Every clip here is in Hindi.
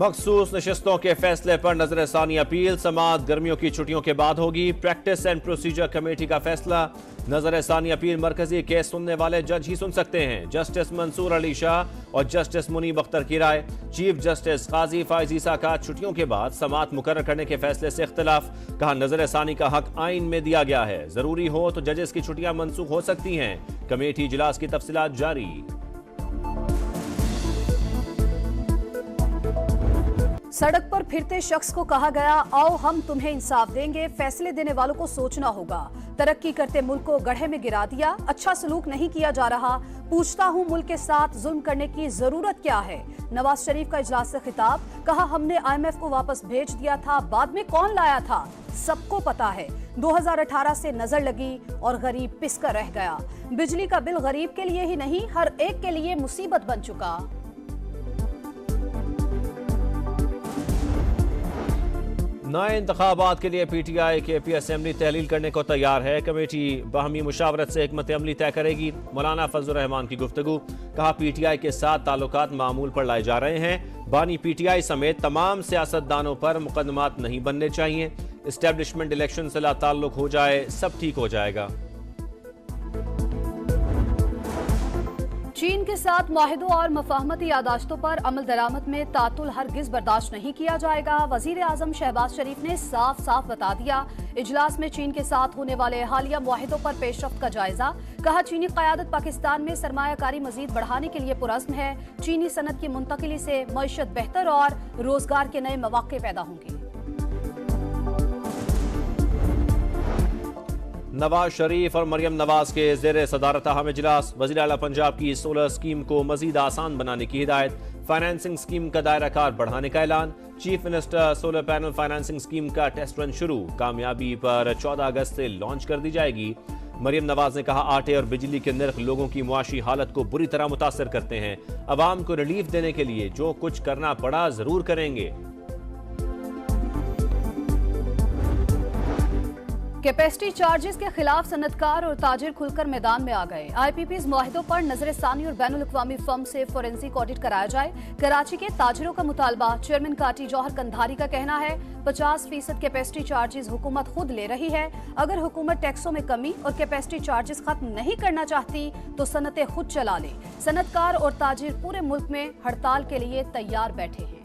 मखसूस नशिस्तों के फैसले पर नजरसानी अपील समाअत गर्मियों की छुट्टियों के बाद होगी। प्रैक्टिस एंड प्रोसीजर कमेटी का फैसला। नजरसानी अपील मरकजी केस सुनने वाले जज ही सुन सकते हैं। जस्टिस मंसूर अली शाह और जस्टिस मुनीब अख्तर की राय। चीफ जस्टिस काजी फायज ईसा का छुट्टियों के बाद समाअत मुकर्रर करने के फैसले से इख्तिलाफ। कहा नजरसानी का हक आइन में दिया गया है, जरूरी हो तो जजेस की छुट्टियां मनसूख हो सकती हैं। कमेटी इजलास की तफसीलात जारी। सड़क पर फिरते शख्स को कहा गया, आओ हम तुम्हें इंसाफ देंगे। फैसले देने वालों को सोचना होगा। तरक्की करते मुल्क को गड्ढे में गिरा दिया। अच्छा सलूक नहीं किया जा रहा। पूछता हूं मुल्क के साथ जुल्म करने की जरूरत क्या है। नवाज शरीफ का इजलास से खिताब। कहा हमने IMF को वापस भेज दिया था, बाद में कौन लाया था सबको पता है। 2018 से नजर लगी और गरीब पिसकर रह गया। बिजली का बिल गरीब के लिए ही नहीं, हर एक के लिए मुसीबत बन चुका। नए इंतखाबात के लिए PTI KP असेंबली तहलील करने को तैयार है। कमेटी बाहमी मुशावरत से हिकमत अमली तय करेगी। मौलाना फजलुर रहमान की गुफ्तगू। कहा PTI के साथ ताल्लुकात मामूल पर लाए जा रहे हैं। बानी PTI समेत तमाम सियासतदानों पर मुकदमात नहीं बनने चाहिए। एस्टेब्लिशमेंट इलेक्शन से ला ताल्लुक हो जाए, सब ठीक हो जाएगा। चीन के साथ माहिदों और मफाहमती यादाश्तों पर अमल दरामद में तातुल हरगिज बर्दाश्त नहीं किया जाएगा। वजीर आजम शहबाज शरीफ ने साफ साफ बता दिया। इजलास में चीन के साथ होने वाले हालिया मुआहिदों पर पेशरफ्त का जायजा। कहा चीनी क़यादत पाकिस्तान में सरमायाकारी मजीद बढ़ाने के लिए पुरज़्म है। चीनी सनत की मुंतकिली से मईशत बेहतर और रोजगार के नए मौके पैदा होंगे। नवाज शरीफ और मरियम नवाज के जेर सदारत अहम इजलास। वज़ीर आला पंजाब की सोलर स्कीम को मजीद आसान बनाने की हिदायत। फाइनेंसिंग स्कीम का दायरा कार बढ़ाने का ऐलान। Chief minister solar panel financing scheme का टेस्ट रन शुरू। कामयाबी पर 14 अगस्त से लॉन्च कर दी जाएगी। मरियम नवाज ने कहा आटे और बिजली के नर्ख लोगों की मुआशी हालत को बुरी तरह मुतासर करते हैं। अवाम को रिलीफ देने के लिए जो कुछ करना पड़ा जरूर करेंगे। कैपेसिटी चार्जेस के खिलाफ सनतकार और ताजिर खुलकर मैदान में आ गए। IPPs मुआहिदों पर नजरसानी और बैनुल अक़वामी फर्म से फोरेंसिक ऑडिट कराया जाए। कराची के ताजिरों का मुतालबा। चेयरमैन काटी जौहर कंधारी का कहना है 50% कैपेसिटी चार्जेस हुकूमत खुद ले रही है। अगर हुकूमत टैक्सों में कमी और कैपेसिटी चार्जेस खत्म नहीं करना चाहती तो सनतें खुद चला ले। सनतकार और ताजिर पूरे मुल्क में हड़ताल के लिए तैयार बैठे हैं।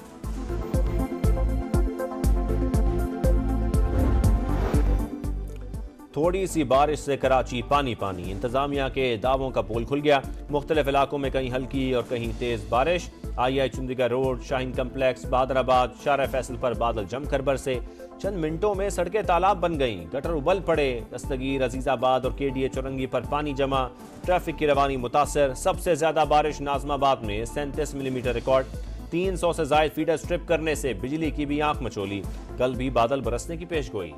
थोड़ी सी बारिश से कराची पानी पानी। इंतजामिया के दावों का पोल खुल गया। मुख्तलिफ इलाकों में कहीं हल्की और कहीं तेज बारिश। II Chundrigar Road, Shaheen Complex, Bahadurabad, Shahrah Faisal पर बादल जमकर बरसे। चंद मिनटों में सड़कें तालाब बन गईं। गटर उबल पड़े। दस्तगीर, अजीजाबाद और KDA चौरंगी पर पानी जमा। ट्रैफिक की रवानी मुतासर। सबसे ज्यादा बारिश नाजमाबाद में 37 मिलीमीटर रिकॉर्ड। 300 से जायद फीडर स्ट्रिप करने से बिजली की भी आंख मचोली। कल भी बादल बरसने की पेशगोई।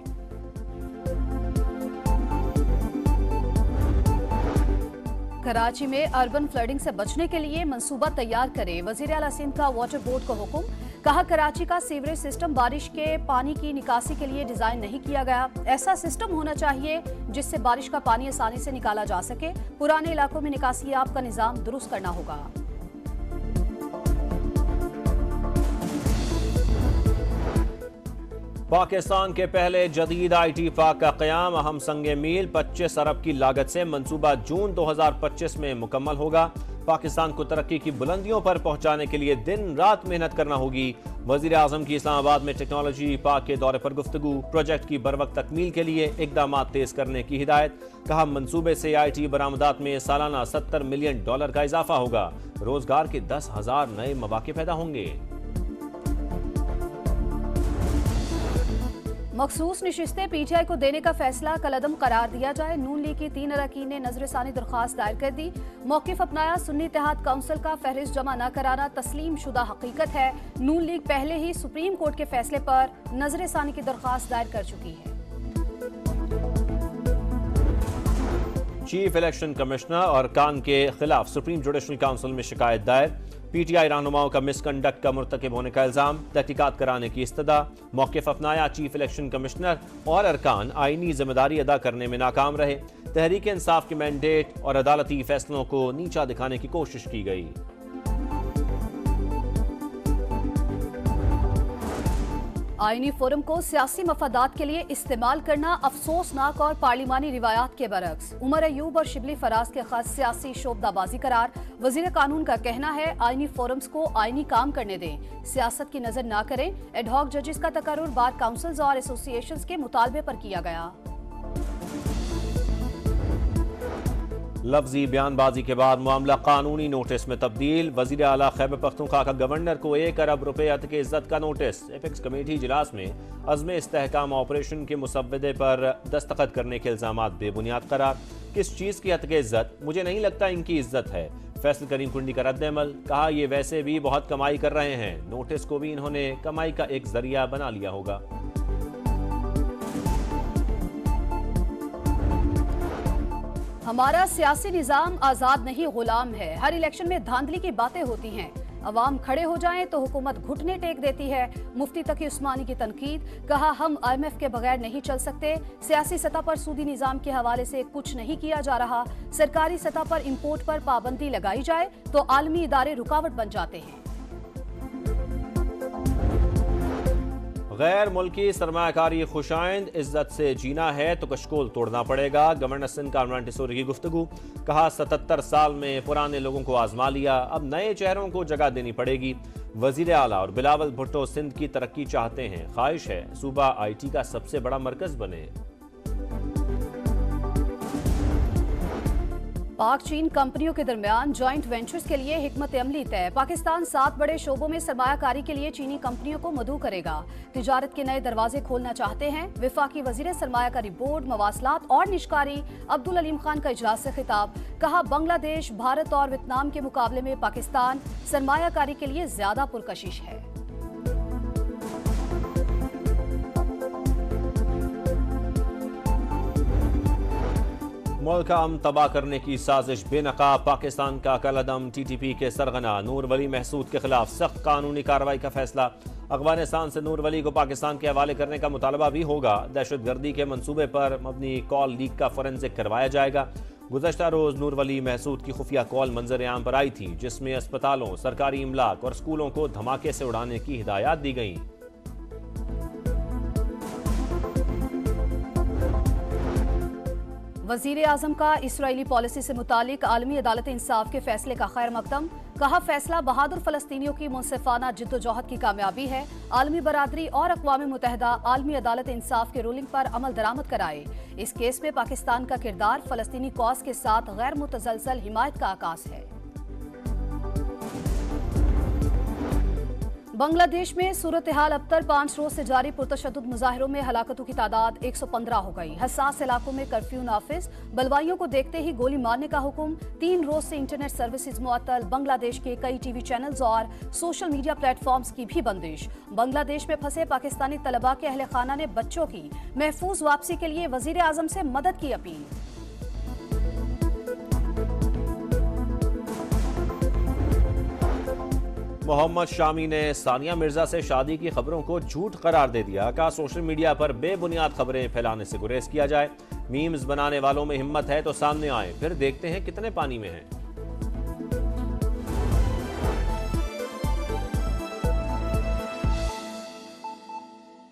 कराची में अर्बन फ्लडिंग से बचने के लिए मंसूबा तैयार करे। वजीर आला सिंध का वाटर बोर्ड को हुक्म। कहा कराची का सीवरेज सिस्टम बारिश के पानी की निकासी के लिए डिजाइन नहीं किया गया। ऐसा सिस्टम होना चाहिए जिससे बारिश का पानी आसानी से निकाला जा सके। पुराने इलाकों में निकासी आब का निजाम दुरुस्त करना होगा। पाकिस्तान के पहले जदीद IT पार्क का क़याम अहम संगे मील 25 अरब की लागत से मंसूबा जून 2025 में मुकम्मल होगा। पाकिस्तान को तरक्की की बुलंदियों पर पहुंचाने के लिए दिन रात मेहनत करना होगी। वजीर आजम की इस्लामाबाद में टेक्नोलॉजी पार्क के दौरे पर गुफ्तगू। प्रोजेक्ट की बरवक्त तकमील के लिए इकदाम तेज करने की हिदायत। कहा मंसूबे से IT बरामदात में सालाना $70 मिलियन का इजाफा होगा। रोजगार के 10,000 नए मौके पैदा होंगे। मखसूस नशिस्तें PTI को देने का फैसला कलअदम करार दिया जाए। नून लीग की 3 अरकान ने नजरसानी दरख्वास्त दायर कर दी। मौक़िफ़ अपनाया। सुन्नी इत्तेहाद काउंसिल का फहरिस्त जमा न कराना तस्लीम शुदा हकीकत है। नून लीग पहले ही सुप्रीम कोर्ट के फैसले पर नजरसानी की दरख्वास्त दायर कर चुकी है। चीफ इलेक्शन कमिश्नर और कान के खिलाफ सुप्रीम जुडिशल काउंसिल में शिकायत दायर। PTI रहनुमाओं का मिसकंडक्ट का मुर्तकिब होने का इल्जाम। तहकीकात कराने की इस्तदा। मौक़िफ़ अपनाया। चीफ इलेक्शन कमिश्नर और अरकान आईनी जिम्मेदारी अदा करने में नाकाम रहे। तहरीक इंसाफ के मैंडेट और अदालती फैसलों को नीचा दिखाने की कोशिश की गई। आईनी फोरम को सियासी मफादात के लिए इस्तेमाल करना अफसोसनाक और पार्लिमानी रिवायात के बरक्स। उमर अयूब और शिबली फराज के खत सियासी शोबदाबाजी करार। वजीर कानून का कहना है आईनी फोरम्स को आईनी काम करने दें, सियासत की नजर ना करें। एडहॉक जजेस का तकर्रुर बार काउंसिल्स और एसोसिएशंस के मुतालबे पर किया गया। लफ्जी बयानबाजी के बाद मामला कानूनी नोटिस में तब्दील। वजीर आला खैबर पख्तूनख्वा का गवर्नर को 1 अरब रुपए अत के इज्जत का नोटिस। एपेक्स कमेटी इजलास में अज़्म इस्तेहकाम ऑपरेशन के मुसव्वदे पर दस्तखत करने के इल्जामात बेबुनियाद करार। किस चीज़ की हद के इज्जत? मुझे नहीं लगता इनकी इज्जत है। फैसल करीम कुंडी का रद्द-ए-अमल, कहा ये वैसे भी बहुत कमाई कर रहे हैं, नोटिस को भी इन्होंने कमाई का एक जरिया बना लिया होगा। हमारा सियासी निजाम आजाद नहीं गुलाम है। हर इलेक्शन में धांधली की बातें होती हैं। अवाम खड़े हो जाएं तो हुकूमत घुटने टेक देती है। मुफ्ती तकी उस्मानी की तनकीद, कहा हम IMF के बगैर नहीं चल सकते। सियासी सतह पर सूदी निजाम के हवाले से कुछ नहीं किया जा रहा। सरकारी सतह पर इंपोर्ट पर पाबंदी लगाई जाए तो आलमी इदारे रुकावट बन जाते हैं। गैर मुल्की सरमायाकारी खुशाइंद, इज्जत से जीना है तो कशकोल तोड़ना पड़ेगा। गवर्नर सिंध का मोंटेसोरी की गुफ्तगू, कहा 77 साल में पुराने लोगों को आजमा लिया, अब नए चेहरों को जगह देनी पड़ेगी। वजीर आला और बिलावल भुट्टो सिंध की तरक्की चाहते हैं, ख्वाहिश है सूबा IT का सबसे बड़ा मरकज बने। पाक चीन कंपनियों के दरमियान जॉइंट वेंचर्स के लिए हिकमत अमली तय। पाकिस्तान 7 बड़े शोबों में सरमायाकारी के लिए चीनी कंपनियों को मदऊ करेगा। तिजारत के नए दरवाजे खोलना चाहते हैं। विफाकी वजीर सरमायाकारी बोर्ड, मवासलात और निशकारी अब्दुल अलीम खान का इजलास से खिताब, कहा बांग्लादेश, भारत और वियतनाम के मुकाबले में पाकिस्तान सरमायाकारी के लिए ज्यादा पुरकशिश है। मुल्क अमन तबाह करने की साजिश बेनकाब। पाकिस्तान का कलअदम TTP के सरगना नूर वली महसूद के खिलाफ सख्त कानूनी कार्रवाई का फैसला। अफगानिस्तान से नूर वली को पाकिस्तान के हवाले करने का मुतालबा भी होगा। दहशतगर्दी के मंसूबे पर मबनी कॉल लीक का फोरेंसिक करवाया जाएगा। गुज़श्ता रोज नूर वली महसूद की खुफिया कॉल मंजर आम पर आई थी, जिसमें अस्पतालों, सरकारी इमलाक और स्कूलों को धमाके से उड़ाने की हिदायत दी गई। वजीर आजम का इसराइली पॉलिसी से मुतालिक आलमी अदालत इंसाफ के फैसले का खैर मकदम, कहा फैसला बहादुर फलस्तीनियों की मुनसिफाना जिद्दोजहद की कामयाबी है। आलमी बरादरी और अक़वाम मुत्तहिदा आलमी अदालत इंसाफ के रूलिंग पर अमल दरामद कराए। इस केस में पाकिस्तान का किरदार फलस्तीनी कॉज के साथ गैर मुतजलसल हिमायत का आकाश है। बांग्लादेश में सूरत हाल अबतर 5 रोज से जारी पुरतशद्दुद मुजाहिरों में हलाकतों की तादाद 115 हो गई। हसास इलाकों में कर्फ्यू नाफिज, बलवाइयों को देखते ही गोली मारने का हुक्म। 3 रोज से इंटरनेट सर्विसेज मुअत्तल। बांग्लादेश के कई TV चैनल्स और सोशल मीडिया प्लेटफॉर्म्स की भी बंदिश। बांग्लादेश में फंसे पाकिस्तानी तलबा के अहले खाना ने बच्चों की महफूज वापसी के लिए वजीर आजम से मदद की अपील। मोहम्मद शामी ने सानिया मिर्जा से शादी की खबरों को झूठ करार दे दिया। कहा सोशल मीडिया पर बेबुनियाद खबरें फैलाने से गुरेज किया जाए। मीम्स बनाने वालों में हिम्मत है तो सामने आए, फिर देखते हैं कितने पानी में हैं।